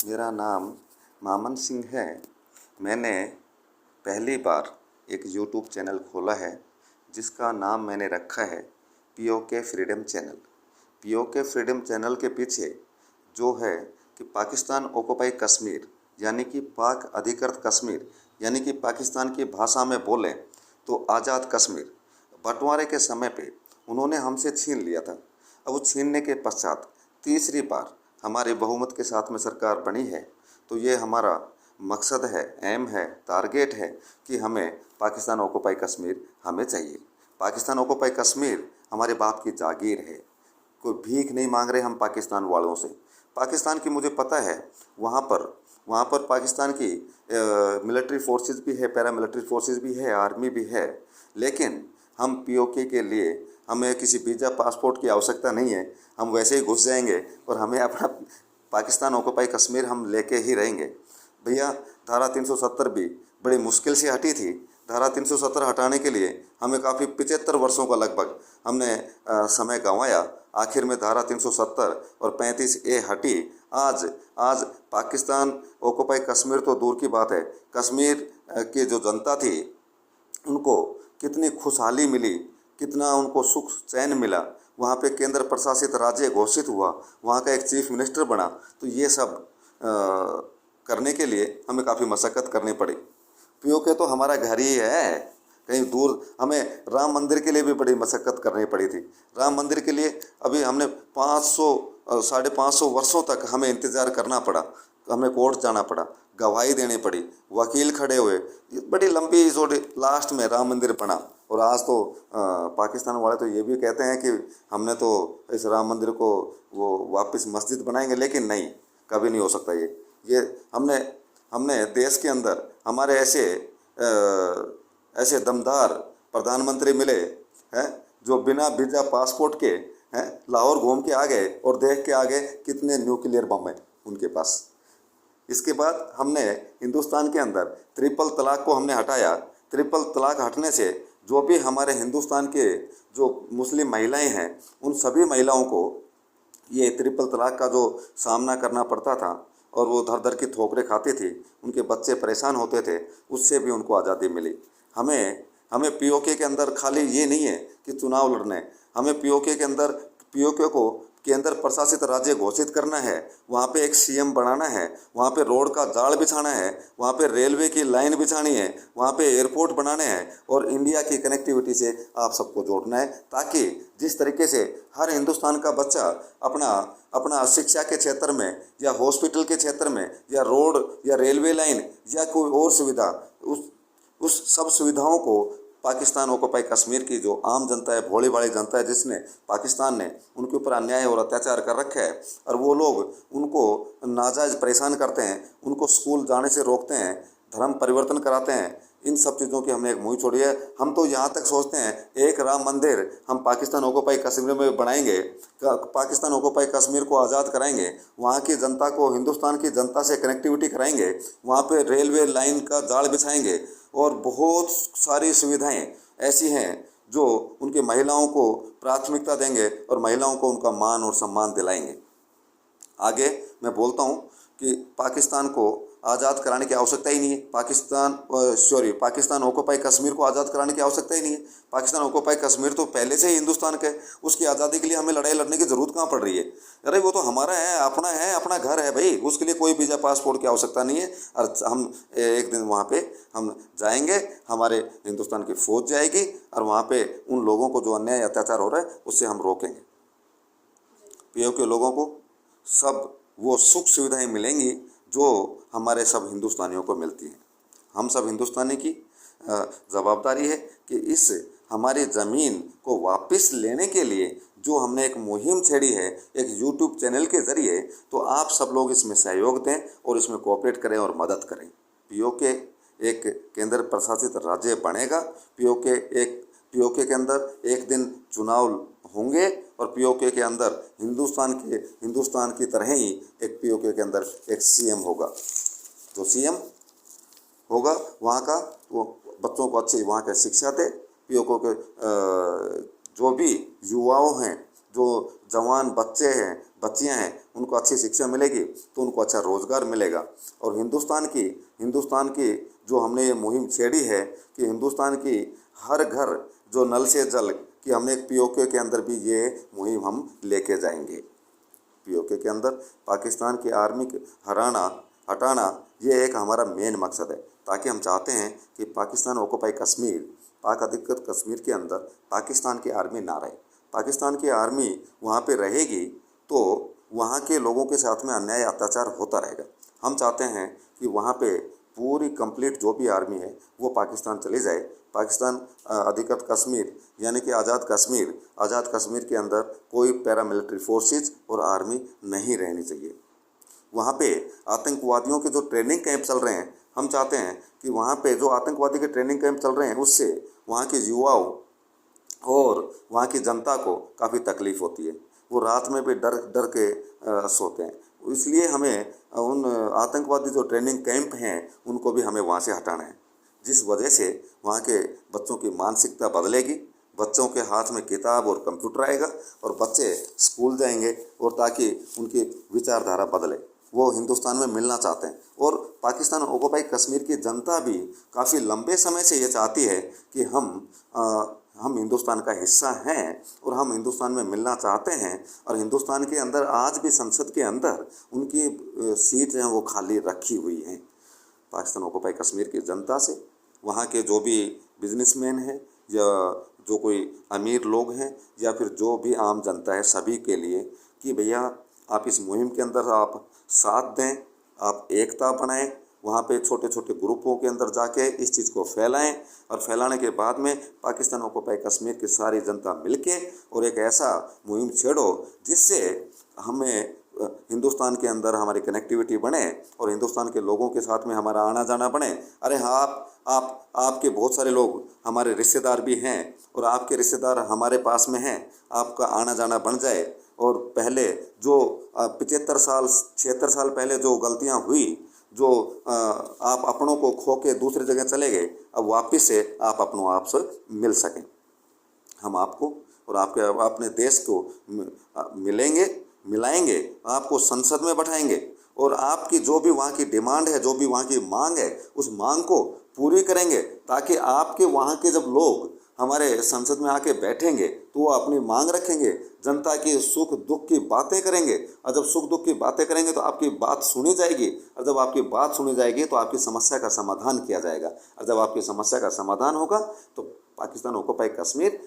मेरा नाम मामन सिंह है। मैंने पहली बार एक यूट्यूब चैनल खोला है जिसका नाम मैंने रखा है PoK freedom channel. PoK freedom channel के पीछे जो है कि पाकिस्तान ऑक्युपाई कश्मीर यानी कि पाक अधिकृत कश्मीर यानी कि पाकिस्तान की भाषा में बोलें तो आज़ाद कश्मीर बंटवारे के समय पे उन्होंने हमसे छीन लिया था। अब वो छीनने के पश्चात तीसरी बार हमारे बहुमत के साथ में सरकार बनी है, तो ये हमारा मकसद है, एम है, टारगेट है कि हमें पाकिस्तान ऑक्युपाई कश्मीर हमें चाहिए। पाकिस्तान ऑक्युपाई कश्मीर हमारे बाप की जागीर है। कोई भीख नहीं मांग रहे हम पाकिस्तान वालों से। पाकिस्तान की मुझे पता है वहाँ पर पाकिस्तान की मिलिट्री फोर्सेस भी है, पैरामिलिट्री फोर्सेस भी है, आर्मी भी है, लेकिन हम पीओके के लिए हमें किसी वीज़ा पासपोर्ट की आवश्यकता नहीं है। हम वैसे ही घुस जाएंगे और हमें अपना पाकिस्तान ऑक्युपाई कश्मीर हम लेके ही रहेंगे। भैया धारा 370 भी बड़ी मुश्किल से हटी थी। धारा 370 हटाने के लिए हमें काफ़ी 75 वर्षों का लगभग हमने समय गंवाया। आखिर में धारा 370 और 35A हटी। आज आज पाकिस्तान ऑक्युपाई कश्मीर तो दूर की बात है, कश्मीर की जो जनता थी उनको कितनी खुशहाली मिली, कितना उनको सुख चैन मिला। वहाँ पे केंद्र प्रशासित राज्य घोषित हुआ, वहाँ का एक चीफ मिनिस्टर बना। तो ये सब करने के लिए हमें काफ़ी मशक्क़त करनी पड़ी। पीओके तो हमारा घर ही है, कहीं दूर हमें राम मंदिर के लिए भी बड़ी मशक्क़त करनी पड़ी थी। राम मंदिर के लिए अभी हमने 500-550 वर्षों तक हमें इंतज़ार करना पड़ा। हमें कोर्ट जाना पड़ा, गवाही देनी पड़ी, वकील खड़े हुए, बड़ी लंबी छोटी, लास्ट में राम मंदिर बना। और आज तो पाकिस्तान वाले तो ये भी कहते हैं कि हमने तो इस राम मंदिर को वो वापस मस्जिद बनाएंगे, लेकिन नहीं, कभी नहीं हो सकता ये हमने हमने देश के अंदर हमारे ऐसे दमदार प्रधानमंत्री मिले हैं जो बिना वीज़ा पासपोर्ट के हैं लाहौर घूम के आ गए और देख के आ गए कितने न्यूक्लियर बम हैं उनके पास। इसके बाद हमने हिंदुस्तान के अंदर ट्रिपल तलाक को हमने हटाया। ट्रिपल तलाक हटने से जो भी हमारे हिंदुस्तान के जो मुस्लिम महिलाएं हैं उन सभी महिलाओं को ये ट्रिपल तलाक का जो सामना करना पड़ता था और वो दर दर की ठोकरें खाती थी, उनके बच्चे परेशान होते थे, उससे भी उनको आज़ादी मिली। हमें पीओके के अंदर खाली ये नहीं है कि चुनाव लड़ने, हमें पीओके के अंदर पीओके को केंद्र प्रशासित राज्य घोषित करना है। वहाँ पे एक सीएम बनाना है, वहाँ पे रोड का जाल बिछाना है, वहाँ पे रेलवे की लाइन बिछानी है, वहाँ पे एयरपोर्ट बनाने हैं और इंडिया की कनेक्टिविटी से आप सबको जोड़ना है, ताकि जिस तरीके से हर हिंदुस्तान का बच्चा अपना शिक्षा के क्षेत्र में या हॉस्पिटल के क्षेत्र में या रोड या रेलवे लाइन या कोई और सुविधा, उस सब सुविधाओं को पाकिस्तान ऑक्युपाई कश्मीर की जो आम जनता है, भोली भाली जनता है, जिसने पाकिस्तान ने उनके ऊपर अन्याय और अत्याचार कर रखा है और वो लोग उनको नाजायज़ परेशान करते हैं, उनको स्कूल जाने से रोकते हैं, धर्म परिवर्तन कराते हैं, इन सब चीज़ों की हमने एक मुँह छोड़ी है। हम तो यहाँ तक सोचते हैं एक राम मंदिर हम पाकिस्तान ऑक्युपाई कश्मीर में बनाएंगे, पाकिस्तान ऑक्युपाई कश्मीर को आज़ाद कराएंगे, वहाँ की जनता को हिंदुस्तान की जनता से कनेक्टिविटी कराएंगे, वहाँ पे रेलवे लाइन का जाल बिछाएंगे और बहुत सारी सुविधाएं ऐसी हैं जो उनकी महिलाओं को प्राथमिकता देंगे और महिलाओं को उनका मान और सम्मान दिलाएंगे। आगे मैं बोलता हूँ कि पाकिस्तान को आज़ाद कराने की आवश्यकता ही नहीं है। पाकिस्तान ऑक्युपाई कश्मीर को आज़ाद कराने की आवश्यकता ही नहीं है। पाकिस्तान ऑक्युपाई कश्मीर तो पहले से ही हिंदुस्तान का है, उसकी आज़ादी के लिए हमें लड़ाई लड़ने की ज़रूरत कहाँ पड़ रही है? अरे वो तो हमारा है, अपना घर है भाई, उसके लिए कोई वीज़ा पासपोर्ट की आवश्यकता नहीं है। और हम एक दिन वहाँ पे हम जाएंगे, हमारे हिंदुस्तान की फ़ौज जाएगी और वहाँ पे उन लोगों को जो अन्याय अत्याचार हो रहा है उससे हम रोकेंगे। पीओके के लोगों को सब वो सुख सुविधाएं मिलेंगी जो हमारे सब हिंदुस्तानियों को मिलती हैं। हम सब हिंदुस्तानी की जवाबदारी है कि इस हमारी ज़मीन को वापस लेने के लिए जो हमने एक मुहिम छेड़ी है एक यूट्यूब चैनल के ज़रिए, तो आप सब लोग इसमें सहयोग दें और इसमें कोऑपरेट करें और मदद करें। पीओके एक केंद्र प्रशासित राज्य बनेगा। पीओके के अंदर एक दिन चुनाव होंगे और पीओके के अंदर हिंदुस्तान की तरह ही एक पीओके के अंदर एक सीएम होगा। जो सीएम होगा वहाँ का वो बच्चों को अच्छी वहाँ की शिक्षा दे। पीओके के जो भी युवाओं हैं, जो जवान बच्चे हैं, बच्चियां हैं उनको अच्छी शिक्षा मिलेगी तो उनको अच्छा रोज़गार मिलेगा। और हिंदुस्तान की जो हमने ये मुहिम छेड़ी है कि हिंदुस्तान की हर घर जो नल से जल कि हमने एक पीओके के अंदर भी ये मुहिम हम लेके जाएंगे। पीओके के अंदर पाकिस्तान की आर्मी हटाना ये एक हमारा मेन मकसद है, ताकि हम चाहते हैं कि पाकिस्तान ऑक्युपाई कश्मीर, पाक अधिकृत कश्मीर के अंदर पाकिस्तान की आर्मी ना रहे। पाकिस्तान की आर्मी वहाँ पे रहेगी तो वहाँ के लोगों के साथ में अन्याय अत्याचार होता रहेगा। हम चाहते हैं कि वहाँ पे पूरी कंप्लीट जो भी आर्मी है वो पाकिस्तान चली जाए। पाकिस्तान अधिकृत कश्मीर यानी कि आज़ाद कश्मीर के अंदर कोई पैरामिलिट्री फोर्सेज और आर्मी नहीं रहनी चाहिए। वहाँ पे आतंकवादियों के जो ट्रेनिंग कैंप चल रहे हैं, हम चाहते हैं कि वहाँ पे जो आतंकवादी के ट्रेनिंग कैंप चल रहे हैं उससे वहाँ के युवाओं और वहाँ की जनता को काफ़ी तकलीफ़ होती है। वो रात में भी डर डर के सोते हैं। इसलिए हमें उन आतंकवादी जो ट्रेनिंग कैंप हैं उनको भी हमें वहाँ से हटाना है, जिस वजह से वहाँ के बच्चों की मानसिकता बदलेगी। बच्चों के हाथ में किताब और कंप्यूटर आएगा और बच्चे स्कूल जाएंगे और ताकि उनकी विचारधारा बदले। वो हिंदुस्तान में मिलना चाहते हैं। और पाकिस्तान ऑक्युपाई कश्मीर की जनता भी काफ़ी लंबे समय से ये चाहती है कि हम हिंदुस्तान का हिस्सा हैं और हम हिंदुस्तान में मिलना चाहते हैं। और हिंदुस्तान के अंदर आज भी संसद के अंदर उनकी सीट हैं वो खाली रखी हुई हैं। पाकिस्तान ऑक्युपाई कश्मीर की जनता से, वहाँ के जो भी बिजनेसमैन हैं या जो कोई अमीर लोग हैं या फिर जो भी आम जनता है, सभी के लिए कि भैया आप इस मुहिम के अंदर आप साथ दें, आप एकता बनाएं। वहाँ पे छोटे छोटे ग्रुपों के अंदर जाके इस चीज़ को फैलाएं और फैलाने के बाद में पाकिस्तान ऑक्युपाई कश्मीर की सारी जनता मिलके और एक ऐसा मुहिम छेड़ो जिससे हमें हिंदुस्तान के अंदर हमारी कनेक्टिविटी बने और हिंदुस्तान के लोगों के साथ में हमारा आना जाना बने। अरे हाँ, आपके बहुत सारे लोग हमारे रिश्तेदार भी हैं और आपके रिश्तेदार हमारे पास में हैं, आपका आना जाना बन जाए। और पहले जो 76 साल पहले जो गलतियां हुई, जो आप अपनों को खो के दूसरी जगह चले गए, अब वापस से आप अपनों आप से मिल सकें। हम आपको और आपके अपने देश को मिलाएंगे, आपको संसद में बैठाएंगे और आपकी जो भी वहाँ की डिमांड है, जो भी वहाँ की मांग है, उस मांग को पूरी करेंगे, ताकि आपके वहाँ के जब लोग हमारे संसद में आके बैठेंगे तो वो अपनी मांग रखेंगे, जनता की सुख दुख की बातें करेंगे। और जब सुख दुख की बातें करेंगे तो आपकी बात सुनी जाएगी और जब आपकी बात सुनी जाएगी तो आपकी समस्या का समाधान किया जाएगा। और जब आपकी समस्या का समाधान होगा तो पाकिस्तान ऑक्युपाई कश्मीर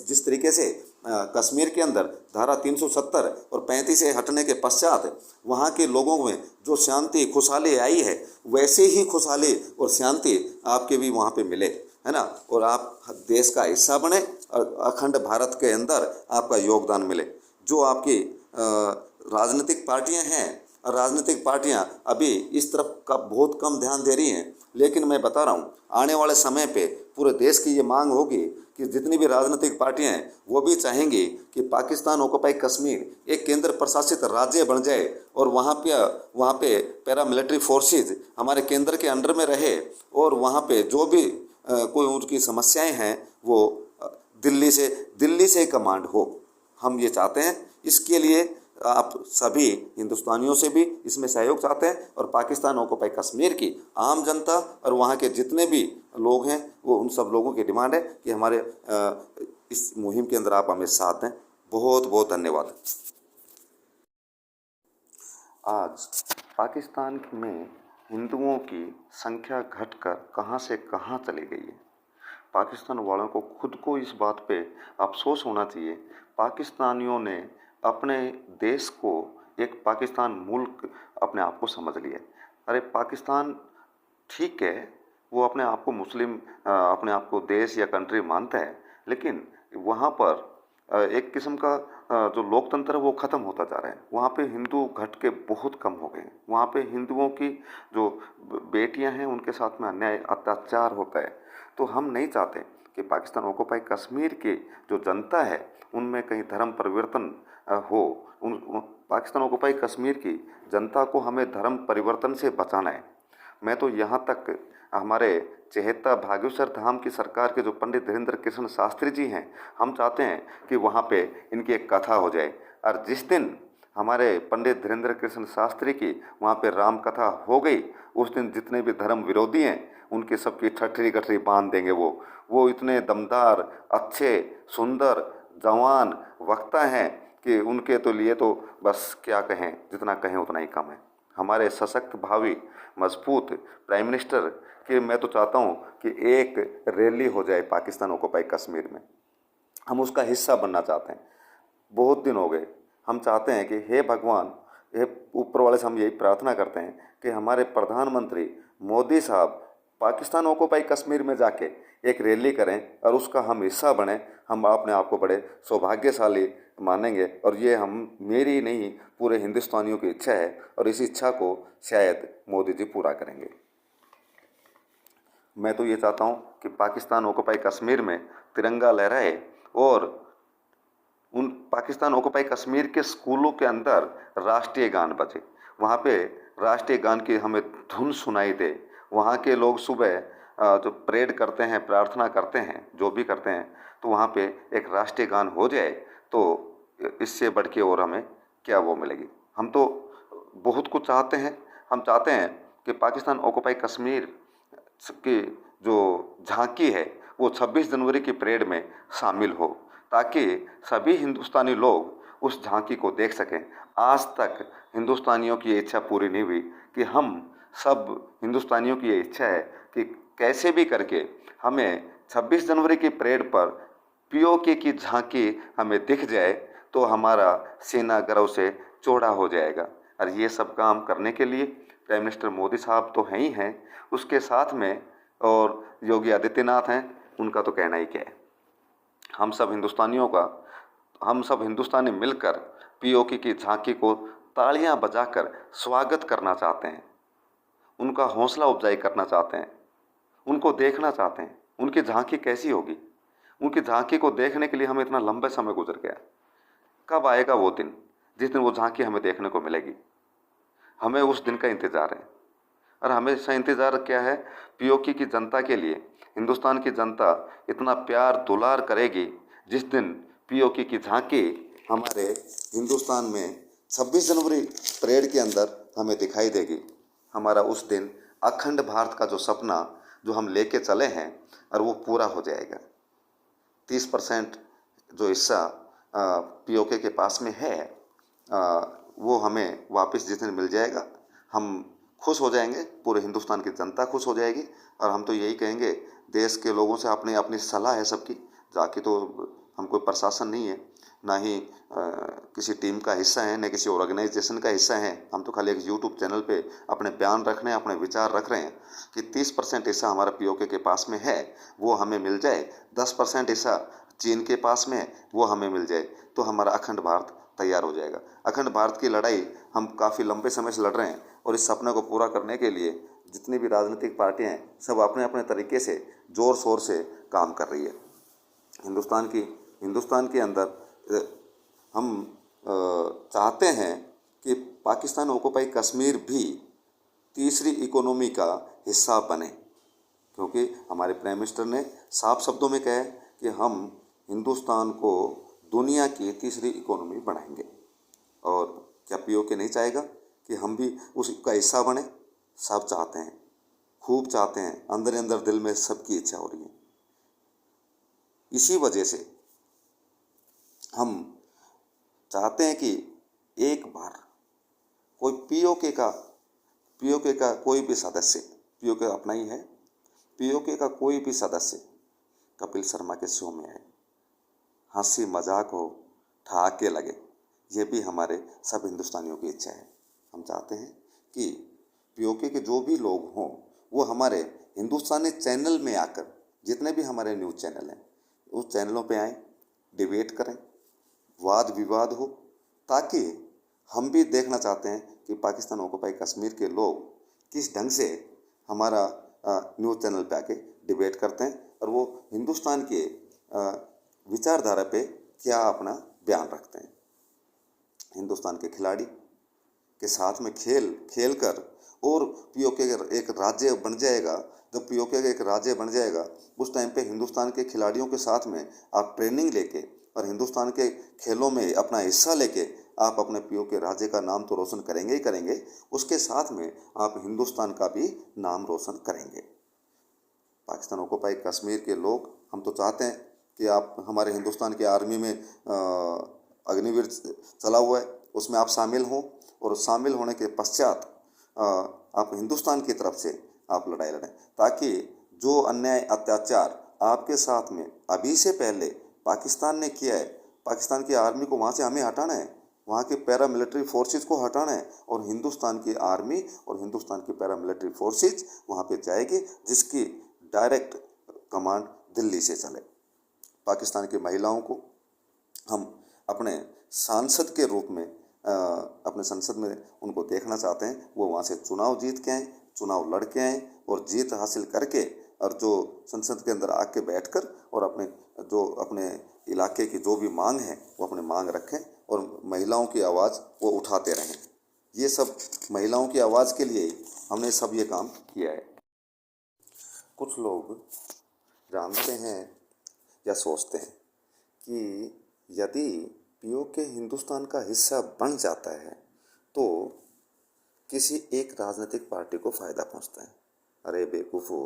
जिस तरीके से कश्मीर के अंदर धारा 370 और 35 से हटने के पश्चात वहाँ के लोगों में जो शांति खुशहाली आई है, वैसे ही खुशहाली और शांति आपके भी वहाँ पे मिले, है ना। और आप देश का हिस्सा बने और अखंड भारत के अंदर आपका योगदान मिले। जो आपकी राजनीतिक पार्टियां हैं, राजनीतिक पार्टियां अभी इस तरफ का बहुत कम ध्यान दे रही हैं, लेकिन मैं बता रहा हूं आने वाले समय पे पूरे देश की ये मांग होगी कि जितनी भी राजनीतिक पार्टियां हैं वो भी चाहेंगी कि पाकिस्तान ऑक्युपाई कश्मीर एक केंद्र प्रशासित राज्य बन जाए और वहाँ पे पैरामिलिट्री फोर्सेज हमारे केंद्र के अंडर में रहे और वहाँ पे जो भी कोई उनकी समस्याएं हैं वो दिल्ली से कमांड हो। हम ये चाहते हैं। इसके लिए आप सभी हिंदुस्तानियों से भी इसमें सहयोग चाहते हैं और पाकिस्तान ऑक्युपाई कश्मीर की आम जनता और वहाँ के जितने भी लोग हैं वो उन सब लोगों की डिमांड है कि हमारे इस मुहिम के अंदर आप हमें साथ दें। बहुत बहुत धन्यवाद। आज पाकिस्तान में हिंदुओं की संख्या घटकर कहां से कहां चली गई है। पाकिस्तान वालों को खुद को इस बात पे अफसोस होना चाहिए। पाकिस्तानियों ने अपने देश को एक पाकिस्तान मुल्क अपने आप को समझ लिया। अरे पाकिस्तान ठीक है, वो अपने आप को मुस्लिम अपने आप को देश या कंट्री मानता है, लेकिन वहाँ पर एक किस्म का जो लोकतंत्र है वो ख़त्म होता जा रहा है। वहाँ पे हिंदू घट के बहुत कम हो गए हैं। वहाँ पे हिंदुओं की जो बेटियां हैं उनके साथ में अन्याय अत्याचार होता है। तो हम नहीं चाहते कि पाकिस्तान ऑक्युपाई कश्मीर की जो जनता है उनमें कहीं धर्म परिवर्तन हो। पाकिस्तान ऑक्युपाई कश्मीर की जनता को हमें धर्म परिवर्तन से बचाना है। मैं तो यहाँ तक हमारे चहेता भागेश्वर धाम की सरकार के जो पंडित धीरेन्द्र कृष्ण शास्त्री जी हैं, हम चाहते हैं कि वहाँ पे इनकी एक कथा हो जाए और जिस दिन हमारे पंडित धीरेन्द्र कृष्ण शास्त्री की वहाँ पे राम कथा हो गई। उस दिन जितने भी धर्म विरोधी हैं उनकी सबकी ठठरी गठरी बांध देंगे। वो इतने दमदार, अच्छे, सुंदर, जवान वक्ता हैं कि उनके तो लिए तो बस क्या कहें, जितना कहें उतना ही कम है। हमारे सशक्त, भावी, मजबूत प्राइम मिनिस्टर की मैं तो चाहता हूँ कि एक रैली हो जाए पाकिस्तान ऑक्युपाई कश्मीर में। हम उसका हिस्सा बनना चाहते हैं। बहुत दिन हो गए। हम चाहते हैं कि हे भगवान, हे ऊपर वाले से हम यही प्रार्थना करते हैं कि हमारे प्रधानमंत्री मोदी साहब पाकिस्तान ऑक्युपाई कश्मीर में जाके एक रैली करें और उसका हम हिस्सा बने। हम अपने आप को बड़े सौभाग्यशाली मानेंगे और ये हम मेरी नहीं पूरे हिंदुस्तानियों की इच्छा है और इस इच्छा को शायद मोदी जी पूरा करेंगे। मैं तो ये चाहता हूँ कि पाकिस्तान ऑक्युपाई कश्मीर में तिरंगा लहराए और उन पाकिस्तान ऑक्युपाई कश्मीर के स्कूलों के अंदर राष्ट्रीय गान बजे। वहाँ पे राष्ट्रीय गान की हमें धुन सुनाई दे। वहाँ के लोग सुबह जो परेड करते हैं, प्रार्थना करते हैं, जो भी करते हैं, तो वहाँ पे एक राष्ट्रीय गान हो जाए तो इससे बढ़ के और हमें क्या वो मिलेगी। हम तो बहुत कुछ चाहते हैं। हम चाहते हैं कि पाकिस्तान ऑक्युपाई कश्मीर की जो झांकी है वो 26 जनवरी की परेड में शामिल हो, ताकि सभी हिंदुस्तानी लोग उस झांकी को देख सकें। आज तक हिंदुस्तानियों की ये इच्छा पूरी नहीं हुई कि हम सब हिंदुस्तानियों की ये इच्छा है कि कैसे भी करके हमें 26 जनवरी की परेड पर पीओके की झांकी हमें दिख जाए तो हमारा सीना गर्व से चौड़ा हो जाएगा। और ये सब काम करने के लिए प्राइम मिनिस्टर मोदी साहब तो हैं ही हैं, उसके साथ में और योगी आदित्यनाथ हैं, उनका तो कहना ही क्या है। हम सब हिंदुस्तानी मिलकर पीओके की झांकी को तालियां बजाकर स्वागत करना चाहते हैं, उनका हौसला अफजाई करना चाहते हैं, उनको देखना चाहते हैं। उनकी झांकी कैसी होगी, उनकी झांकी को देखने के लिए हमें इतना लंबा समय गुजर गया। कब आएगा वो दिन जिस दिन वो झांकी हमें देखने को मिलेगी? हमें उस दिन का इंतज़ार है। और हमेशा इंतज़ार क्या है? पीओके की जनता के लिए हिंदुस्तान की जनता इतना प्यार दुलार करेगी जिस दिन पीओके की झांकी हमारे हिंदुस्तान में 26 जनवरी परेड के अंदर हमें दिखाई देगी। हमारा उस दिन अखंड भारत का जो सपना जो हम लेके चले हैं और वो पूरा हो जाएगा। 30% जो हिस्सा पीओके के पास में है वो हमें वापस जिस दिन मिल जाएगा हम खुश हो जाएंगे, पूरे हिंदुस्तान की जनता खुश हो जाएगी। और हम तो यही कहेंगे देश के लोगों से, अपनी अपनी सलाह है सबकी, जाके तो हम कोई प्रशासन नहीं है, ना ही किसी टीम का हिस्सा है, न किसी ऑर्गेनाइजेशन का हिस्सा है। हम तो खाली एक यूट्यूब चैनल पे अपने बयान रख रहे हैं, अपने विचार रख रहे हैं कि 30% हिस्सा हमारा पीओके के पास में है वो हमें मिल जाए, 10% हिस्सा चीन के पास में है वो हमें मिल जाए, तो हमारा अखंड भारत तैयार हो जाएगा। अखंड भारत की लड़ाई हम काफ़ी लंबे समय से लड़ रहे हैं और इस सपने को पूरा करने के लिए जितनी भी राजनीतिक पार्टियां हैं सब अपने अपने तरीके से ज़ोर शोर से काम कर रही है। हिंदुस्तान के अंदर हम चाहते हैं कि पाकिस्तान ऑक्युपाई कश्मीर भी तीसरी इकोनॉमी का हिस्सा बने, क्योंकि हमारे प्राइम मिनिस्टर ने साफ शब्दों में कहा है कि हम हिंदुस्तान को दुनिया की तीसरी इकोनॉमी बनाएंगे। और क्या पीओके नहीं चाहेगा कि हम भी उसका हिस्सा बने? सब चाहते हैं, खूब चाहते हैं, अंदर अंदर दिल में सबकी इच्छा हो रही है। इसी वजह से हम चाहते हैं कि एक बार कोई पीओके का कोई भी सदस्य, पीओके अपना ही है, पीओके का कोई भी सदस्य कपिल शर्मा के शो में आए, हंसी मजाक हो, ठहाके लगे, ये भी हमारे सब हिंदुस्तानियों की इच्छा है। हम चाहते हैं कि पीओके के जो भी लोग हों वो हमारे हिंदुस्तानी चैनल में आकर, जितने भी हमारे न्यूज़ चैनल हैं उस चैनलों पे आएँ, डिबेट करें, वाद विवाद हो, ताकि हम भी देखना चाहते हैं कि पाकिस्तान ऑक्युपाई कश्मीर के लोग किस ढंग से हमारा न्यूज़ चैनल पे आके डिबेट करते हैं और वो हिंदुस्तान के विचारधारा पे क्या अपना बयान रखते हैं। हिंदुस्तान के खिलाड़ी के साथ में खेल कर और पीओके एक राज्य बन जाएगा। जब पीओके का एक राज्य बन जाएगा उस टाइम पे हिंदुस्तान के खिलाड़ियों के साथ में आप ट्रेनिंग लेके और हिंदुस्तान के खेलों में अपना हिस्सा लेके आप अपने पीओके राज्य का नाम तो रोशन करेंगे ही करेंगे, उसके साथ में आप हिंदुस्तान का भी नाम रोशन करेंगे। पाकिस्तान ऑक्युपाई कश्मीर के लोग, हम तो चाहते हैं कि आप हमारे हिंदुस्तान की आर्मी में अग्निवीर चला हुआ है, उसमें आप शामिल हों, और शामिल होने के पश्चात आप हिंदुस्तान की तरफ से आप लड़ाई लड़ें, ताकि जो अन्याय अत्याचार आपके साथ में अभी से पहले पाकिस्तान ने किया है, पाकिस्तान की आर्मी को वहाँ से हमें हटाना है, वहाँ के पैरामिलिट्री फोर्सेस को हटाना है, और हिंदुस्तान की आर्मी और हिंदुस्तान की पैरामिलिट्री फोर्सेस वहाँ पे जाएगी, जिसकी डायरेक्ट कमांड दिल्ली से चले। पाकिस्तान की महिलाओं को हम अपने सांसद के रूप में अपने संसद में उनको देखना चाहते हैं। वो वहाँ से चुनाव जीत के आएँ, चुनाव लड़ के आएँ, और जीत हासिल करके, और जो संसद के अंदर आके बैठकर और अपने इलाके की जो भी मांग है वो अपने मांग रखें, और महिलाओं की आवाज़ वो उठाते रहें। ये सब महिलाओं की आवाज़ के लिए हमने सब ये काम किया है। कुछ लोग जानते हैं या सोचते हैं कि यदि पीओके हिंदुस्तान का हिस्सा बन जाता है तो किसी एक राजनीतिक पार्टी को फ़ायदा पहुंचता है। अरे बेवकूफ़ो,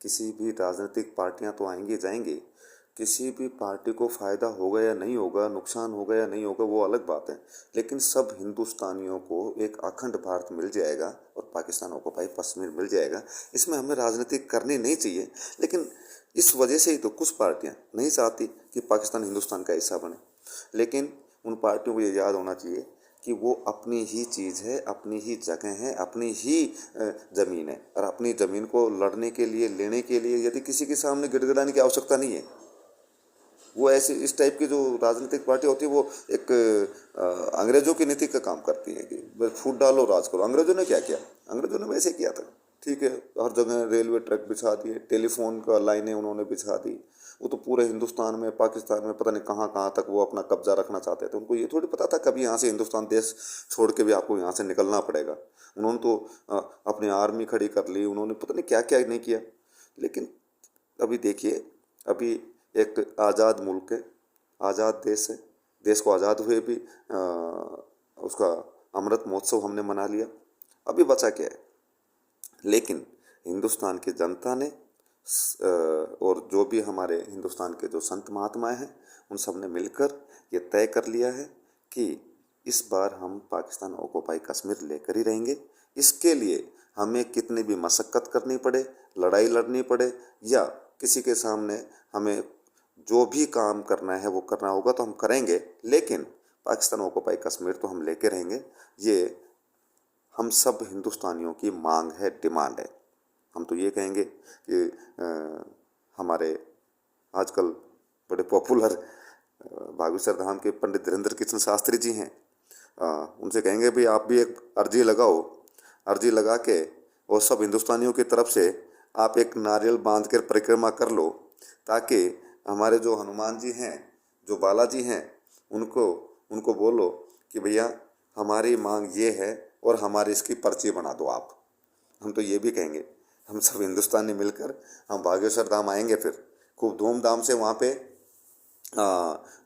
किसी भी राजनीतिक पार्टियां तो आएंगी जाएंगी, किसी भी पार्टी को फ़ायदा होगा या नहीं होगा, नुकसान होगा या नहीं होगा, वो अलग बात है, लेकिन सब हिंदुस्तानियों को एक अखंड भारत मिल जाएगा और पाकिस्तान ऑक्युपाई कश्मीर मिल जाएगा। इसमें हमें राजनीति करनी नहीं चाहिए, लेकिन इस वजह से ही तो कुछ पार्टियां नहीं चाहती कि पाकिस्तान हिंदुस्तान का हिस्सा बने। लेकिन उन पार्टियों को ये याद होना चाहिए कि वो अपनी ही चीज़ है, अपनी ही जगह है, अपनी ही ज़मीन है, और अपनी ज़मीन को लड़ने के लिए, लेने के लिए यदि किसी के सामने गिड़गिड़ाने की आवश्यकता नहीं है। वो ऐसे इस टाइप की जो राजनीतिक पार्टी होती है वो एक अंग्रेज़ों की नीति का काम करती है कि बस फूट डालो राज करो। अंग्रेज़ों ने क्या किया? अंग्रेज़ों ने वैसे किया था, ठीक है, हर जगह रेलवे ट्रैक बिछा दिए, टेलीफोन का लाइनें उन्होंने बिछा दी। वो तो पूरे हिंदुस्तान में, पाकिस्तान में पता नहीं कहाँ कहाँ तक वो अपना कब्जा रखना चाहते थे। उनको ये थोड़ी पता था कभी यहाँ से हिंदुस्तान देश छोड़ के भी आपको यहाँ से निकलना पड़ेगा। उन्होंने तो अपनी आर्मी खड़ी कर ली, उन्होंने पता नहीं क्या क्या नहीं किया। लेकिन अभी देखिए, अभी एक आज़ाद मुल्क है, आज़ाद देश है, देश को आज़ाद हुए भी उसका अमृत महोत्सव हमने मना लिया। अभी बचा क्या है? लेकिन हिंदुस्तान की जनता ने और जो भी हमारे हिंदुस्तान के जो संत महात्माएं हैं, उन सब ने मिलकर ये तय कर लिया है कि इस बार हम पाकिस्तान ऑक्युपाई कश्मीर लेकर ही रहेंगे। इसके लिए हमें कितनी भी मशक्क़त करनी पड़े, लड़ाई लड़नी पड़े, या किसी के सामने हमें जो भी काम करना है वो करना होगा तो हम करेंगे, लेकिन पाकिस्तान ऑक्युपाई कश्मीर तो हम लेके रहेंगे। ये हम सब हिंदुस्तानियों की मांग है, डिमांड है। हम तो ये कहेंगे कि हमारे आजकल बड़े पॉपुलर बागेश्वर धाम के पंडित धीरेन्द्र कृष्ण शास्त्री जी हैं, उनसे कहेंगे भी आप भी एक अर्जी लगाओ, अर्जी लगा के और सब हिंदुस्तानियों की तरफ से आप एक नारियल बांध कर परिक्रमा कर लो, ताकि हमारे जो हनुमान जी हैं, जो बालाजी हैं, उनको बोलो कि भैया हमारी मांग ये है और हमारी इसकी पर्ची बना दो आप। हम तो ये भी कहेंगे, हम सब हिंदुस्तानी मिलकर हम बागेश्वर धाम आएंगे, फिर खूब धूमधाम से वहाँ पे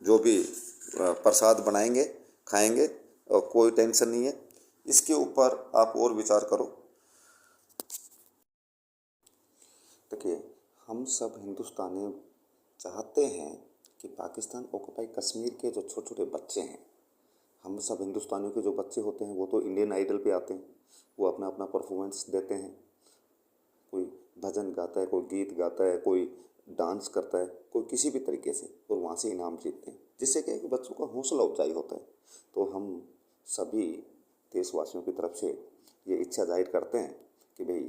जो भी प्रसाद बनाएंगे, खाएंगे, और कोई टेंशन नहीं है। इसके ऊपर आप और विचार करो। देखिए, हम सब हिंदुस्तानी चाहते हैं कि पाकिस्तान ऑक्युपाई कश्मीर के जो छोटे छोटे बच्चे हैं, हम सब हिंदुस्तानियों के जो बच्चे होते हैं वो तो इंडियन आइडल पे आते हैं, वो अपना अपना परफॉर्मेंस देते हैं, कोई भजन गाता है, कोई गीत गाता है, कोई डांस करता है, कोई किसी भी तरीके से, और वहाँ से इनाम जीतते हैं, जिससे क्या है कि बच्चों का हौसला अफजाई होता है। तो हम सभी देशवासियों की तरफ से ये इच्छा जाहिर करते हैं कि भाई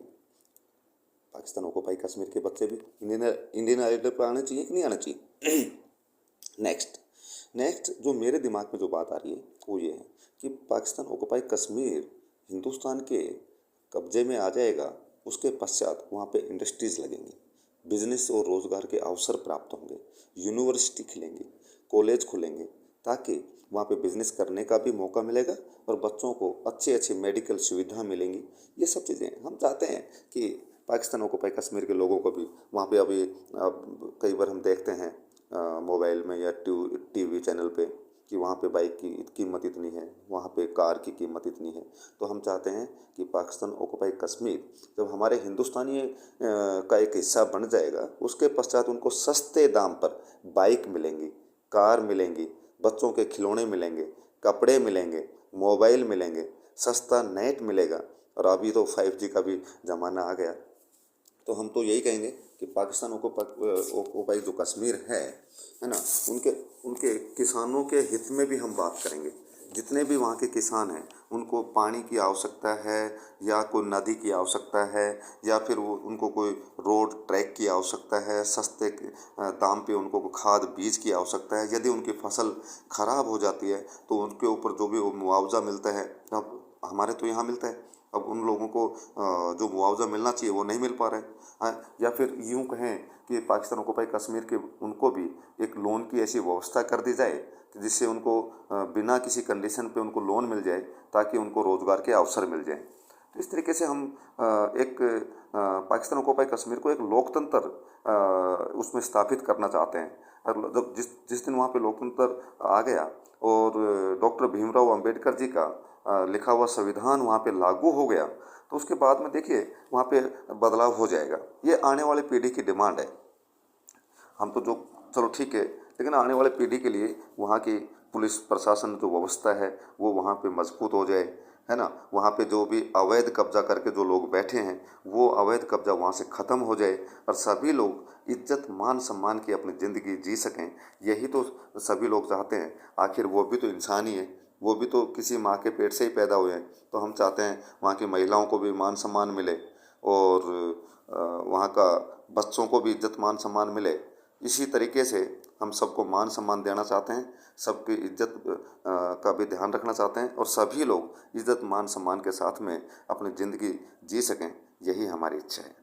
पाकिस्तान ऑक्युपाई कश्मीर के बच्चे भी इंडियन आइडल पर आने चाहिए कि नहीं आना चाहिए। नेक्स्ट जो मेरे दिमाग में जो बात आ रही है वो ये है कि पाकिस्तान ऑक्युपाई कश्मीर हिंदुस्तान के कब्जे में आ जाएगा, उसके पश्चात वहाँ पे इंडस्ट्रीज़ लगेंगी, बिजनेस और रोज़गार के अवसर प्राप्त होंगे, यूनिवर्सिटी खुलेंगी, कॉलेज खुलेंगे, ताकि वहाँ पे बिजनेस करने का भी मौका मिलेगा और बच्चों को अच्छी अच्छी मेडिकल सुविधा मिलेंगी। ये सब चीज़ें हम चाहते हैं कि पाकिस्तान ऑक्युपाई कश्मीर के लोगों को भी वहाँ पे अभी कई बार हम देखते हैं मोबाइल में या टीवी चैनल पे कि वहाँ पे बाइक की कीमत इतनी है, वहाँ पे कार की कीमत इतनी है। तो हम चाहते हैं कि पाकिस्तान ऑक्युपाई कश्मीर जब हमारे हिंदुस्तानी का एक हिस्सा बन जाएगा, उसके पश्चात उनको सस्ते दाम पर बाइक मिलेंगी, कार मिलेंगी, बच्चों के खिलौने मिलेंगे, कपड़े मिलेंगे, मोबाइल मिलेंगे, सस्ता नेट मिलेगा। और अभी तो 5G का भी ज़माना आ गया। तो हम तो यही कहेंगे कि पाकिस्तान ऑक्युपाई जो कश्मीर है ना, उनके उनके किसानों के हित में भी हम बात करेंगे। जितने भी वहाँ के किसान हैं, उनको पानी की आवश्यकता है या कोई नदी की आवश्यकता है या फिर उनको कोई रोड ट्रैक की आवश्यकता है, सस्ते दाम पे उनको खाद बीज की आवश्यकता है। यदि उनकी फसल खराब हो जाती है तो उनके ऊपर जो भी मुआवजा मिलता है, अब हमारे तो यहाँ मिलता है, अब उन लोगों को जो मुआवजा मिलना चाहिए वो नहीं मिल पा रहा है। या फिर यूँ कहें कि पाकिस्तान ऑक्युपाई कश्मीर के उनको भी एक लोन की ऐसी व्यवस्था कर दी जाए कि जिससे उनको बिना किसी कंडीशन पे उनको लोन मिल जाए, ताकि उनको रोज़गार के अवसर मिल जाए। तो इस तरीके से हम एक पाकिस्तान ऑक्युपाई कश्मीर को एक लोकतंत्र उसमें स्थापित करना चाहते हैं। और जब जिस दिन वहाँ पे लोकतंत्र आ गया और डॉक्टर भीमराव अंबेडकर जी का लिखा हुआ संविधान वहाँ पे लागू हो गया, तो उसके बाद में देखिए वहाँ पे बदलाव हो जाएगा। ये आने वाली पीढ़ी की डिमांड है। हम तो जो चलो ठीक है, लेकिन आने वाले पीढ़ी के लिए वहाँ की पुलिस प्रशासन जो व्यवस्था है वो वहाँ पे मजबूत हो जाए, है ना। वहाँ पे जो भी अवैध कब्जा करके जो लोग बैठे हैं, वो अवैध कब्जा वहाँ से ख़त्म हो जाए और सभी लोग इज्जत मान सम्मान की अपनी ज़िंदगी जी सकें। यही तो सभी लोग चाहते हैं। आखिर वो भी तो इंसान ही है, वो भी तो किसी माँ के पेट से ही पैदा हुए हैं। तो हम चाहते हैं वहाँ की महिलाओं को भी मान सम्मान मिले और वहाँ का बच्चों को भी इज्जत मान सम्मान मिले। इसी तरीके से हम सबको मान सम्मान देना चाहते हैं, सबकी इज्जत का भी ध्यान रखना चाहते हैं और सभी लोग इज्जत मान सम्मान के साथ में अपनी ज़िंदगी जी सकें, यही हमारी इच्छा है।